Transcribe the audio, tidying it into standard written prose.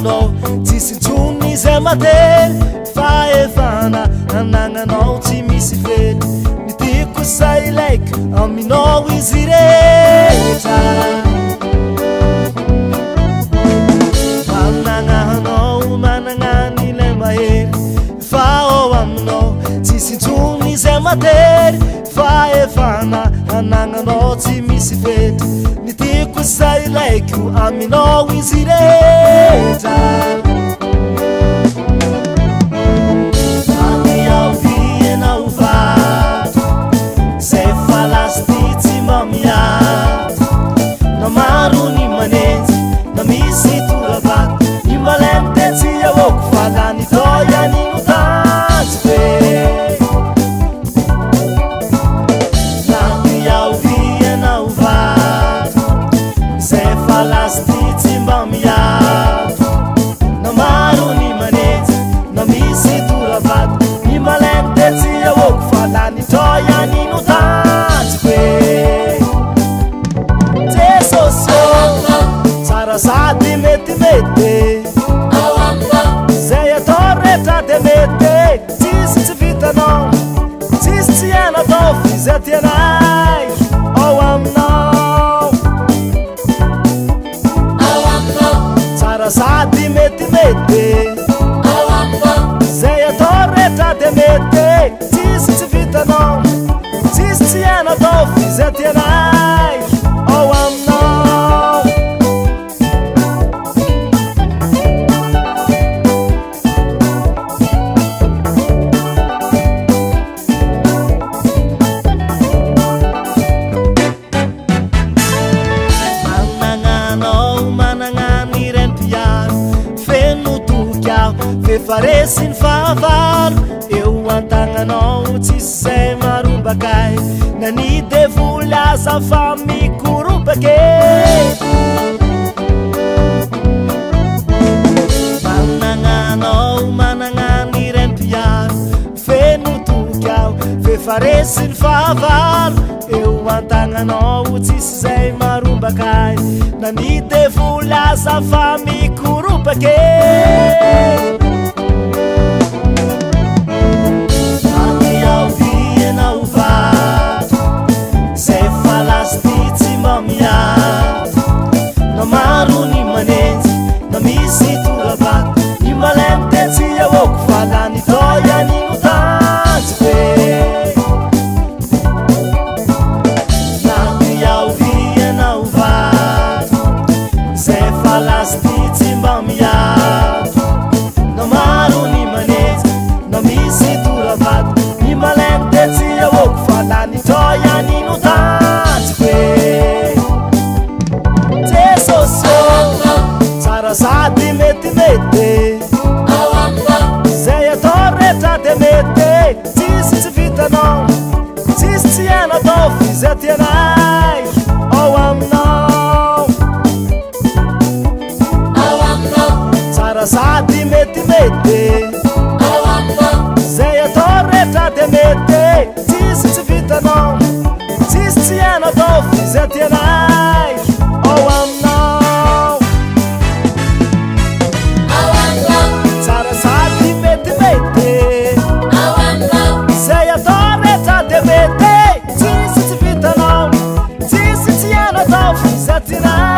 anagnanao tsisy ntsony zay mately fa efana anagnanao tsy misy fely nitiako sa ilaiky aminao izy rehetra managnanao managnany le mahery fa ao aminao tsisy ntsony zay mately fa efana anagnanao tsy misy fety nitiako sa ilaiky aminao izy rehetra amiaovianao vato zay fa lasty tsy mamiato na maro ny manenjy na misy toravato ny malente tsy avoko fa nanitoyanino tanjy be namiaovianao vato zay fa lasty tsy mba miato na maro ny manenjy na misy toravato ny malente tsy avoko fa nanitoyanino tanjy be jesosio tsara sady metimety zay atao rehetra de mety tsisy tsy vitanao tsisy tsy anatao fizy tianay ao aminao tsara sady metimety zay atao rehetra de mety tsisy tsy vitanao tsisy tsy anatao fizy tianay ao aminao managnany rempiaro feno tokyao fefaresiny fahavalo eo antagnanao tsisy zay marombakay na ny devoly aza fa mikorobake managnanao managnany rempiaro feno tokyao fefaresiny fahavalo eo antagnanao tsisy zay marombakay na ny devoly aza fa mikorobake amiaovianao vato zay fa lasty tsy mba miato na maro ny manenjy na misy toravato ny malente tsy avoko fa nanitoyanino tanjy be namiaovianao vato zay fa lasty tsy mba miato na maro ny manenjy na misy toravato ny malente tsy avoko fa nanitoyanino tanjy be jesosio tsara sady metimety zay atao rehetra de mety tsisy tsy vitanao tsisy tsy anatao fizy tianay ao aminao tsara sady metimety zay atao rehetra de mety tsisy tsy vitanao tsisy tsy anatao fizy tianay ao aminao tsara sady metimety zay atao rehetra de mety tsisy tsy vitanao tsisy tsy anatao fizy tianay